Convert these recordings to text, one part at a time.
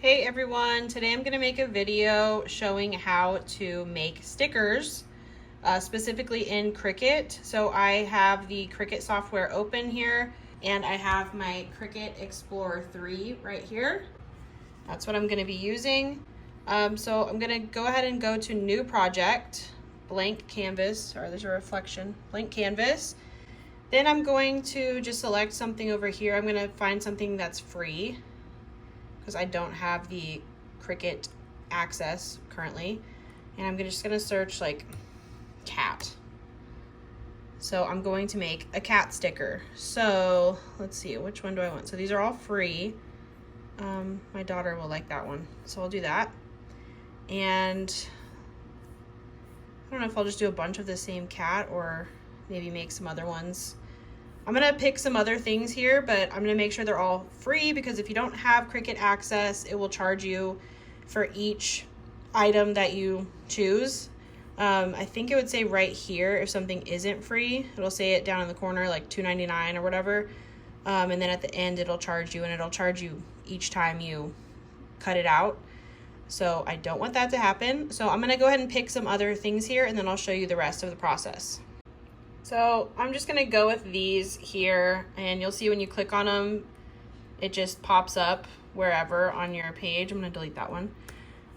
Hey everyone, today I'm going to make a video showing how to make stickers, specifically in Cricut. So I have the Cricut software open here and I have my Cricut Explorer 3 right here. That's what I'm going to be using. So I'm going to go ahead and go to New Project, Blank Canvas. Sorry, there's a reflection. Blank Canvas. Then I'm going to just select something over here. I'm going to find something that's free, because I don't have the Cricut access currently. And I'm just gonna search like cat. So I'm going to make a cat sticker. So let's see, which one do I want? So these are all free. My daughter will like that one, so I'll do that. And I don't know if I'll just do a bunch of the same cat or maybe make some other ones. I'm gonna pick some other things here, but I'm gonna make sure they're all free, because if you don't have Cricut access, it will charge you for each item that you choose. I think it would say right here if something isn't free. It'll say it down in the corner like $2.99 or whatever. And then at the end it'll charge you, and it'll charge you each time you cut it out. So I don't want that to happen. So I'm gonna go ahead and pick some other things here, and then I'll show you the rest of the process. So I'm just gonna go with these here, and you'll see when you click on them, it just pops up wherever on your page. I'm gonna delete that one.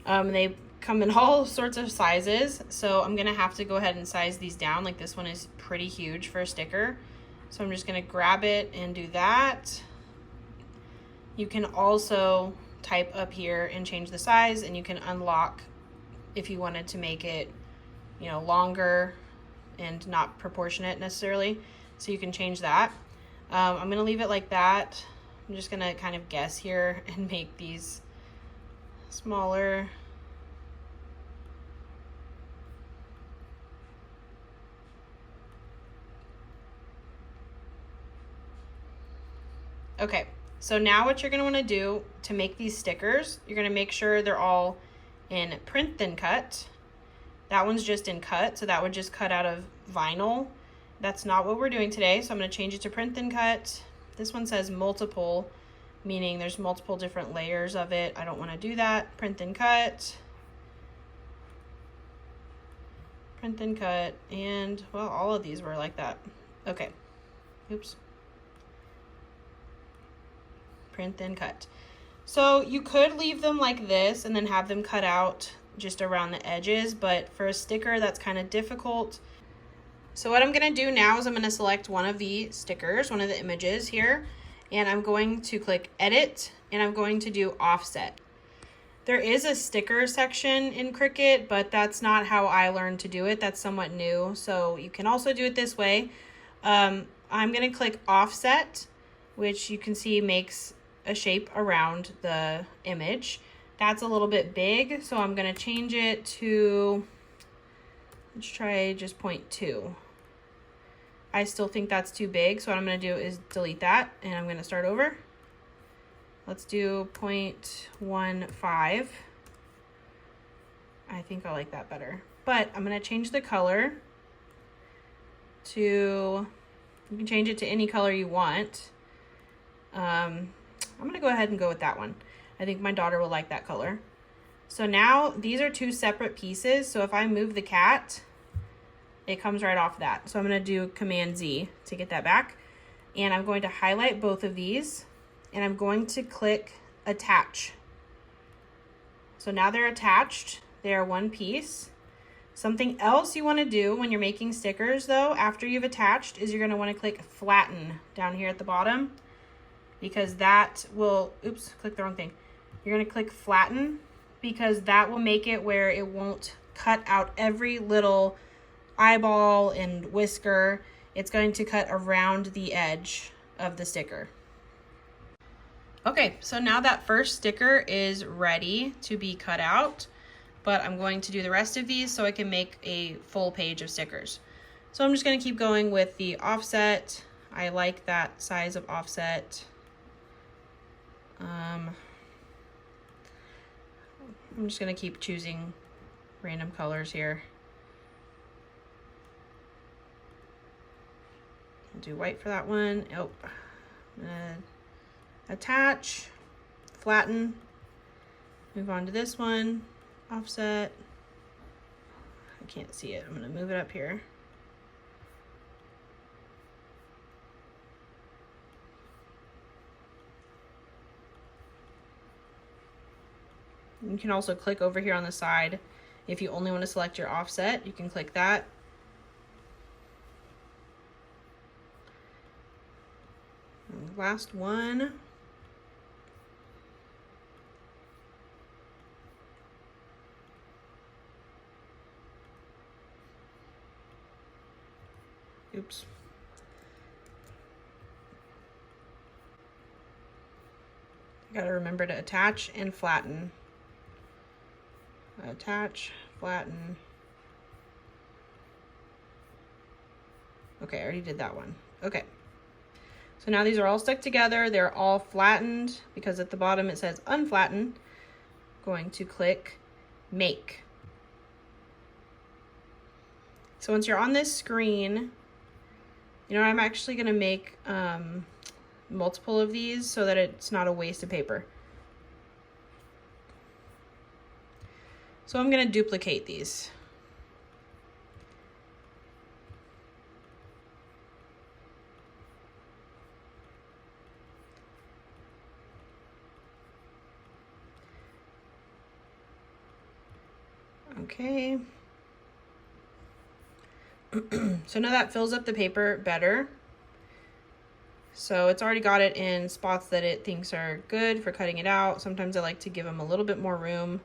They come in all sorts of sizes, so I'm gonna have to go ahead and size these down. Like this one is pretty huge for a sticker. So I'm just gonna grab it and do that. You can also type up here and change the size, and you can unlock if you wanted to make it, you know, longer and not proportionate necessarily, so you can change that. I'm gonna leave it like that. I'm just gonna kind of guess here and make these smaller. Okay, so now what you're gonna wanna do to make these stickers, you're gonna make sure they're all in print then cut. That one's just in cut, so that would just cut out of vinyl. That's not what we're doing today, so I'm gonna change it to print then cut. This one says multiple, meaning there's multiple different layers of it. I don't wanna do that. Print then cut. Print then cut, and well, all of these were like that. Okay, oops. Print then cut. So you could leave them like this and then have them cut out just around the edges, but for a sticker that's kind of difficult. So what I'm gonna do now is I'm gonna select one of the stickers, one of the images here, and I'm going to click edit, and I'm going to do offset. There is a sticker section in Cricut, but that's not how I learned to do it. That's somewhat new, so you can also do it this way. I'm gonna click offset, which you can see makes a shape around the image. That's a little bit big, so I'm gonna change it to, let's try just 0.2. I still think that's too big, so what I'm gonna do is delete that, and I'm gonna start over. Let's do 0.15. I think I like that better. But I'm gonna change the color to, you can change it to any color you want. I'm gonna go ahead and go with that one. I think my daughter will like that color. So now these are two separate pieces. So if I move the cat, it comes right off that. So I'm gonna do Command Z to get that back. And I'm going to highlight both of these, and I'm going to click attach. So now they're attached. They are one piece. Something else you wanna do when you're making stickers though, after you've attached, is you're gonna wanna click flatten down here at the bottom, because that will, oops, click the wrong thing. You're gonna click flatten, because that will make it where it won't cut out every little eyeball and whisker. It's going to cut around the edge of the sticker. Okay, so now that first sticker is ready to be cut out, but I'm going to do the rest of these so I can make a full page of stickers. So I'm just gonna keep going with the offset. I like that size of offset. I'm just gonna keep choosing random colors here. I'll do white for that one. Oh, attach, flatten, Move on to this one, offset. I can't see it. I'm gonna move it up here. You can also click over here on the side. If you only want to select your offset, you can click that. And the last one. Oops. You gotta remember to attach and flatten. Attach, flatten. Okay, I already did that one. Okay. So now these are all stuck together. They're all flattened because at the bottom it says unflatten. Going to click make. So once you're on this screen, you know, I'm actually gonna make multiple of these so that it's not a waste of paper. So I'm gonna duplicate these. Okay. So now that fills up the paper better. So it's already got it in spots that it thinks are good for cutting it out. Sometimes I like to give them a little bit more room.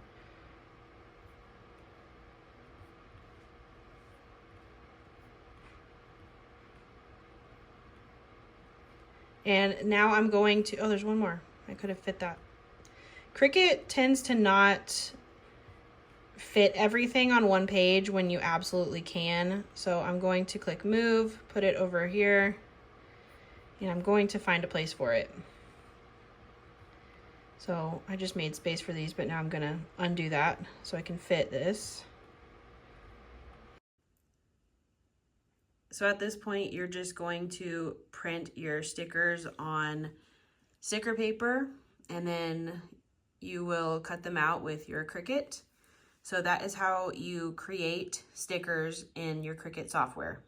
And now I'm going to, oh, there's one more. I could have fit that. Cricut tends to not fit everything on one page when you absolutely can. So I'm going to click move, put it over here, and I'm going to find a place for it. So I just made space for these, but now I'm gonna undo that so I can fit this. So at this point, you're just going to print your stickers on sticker paper, and then you will cut them out with your Cricut. So that is how you create stickers in your Cricut software.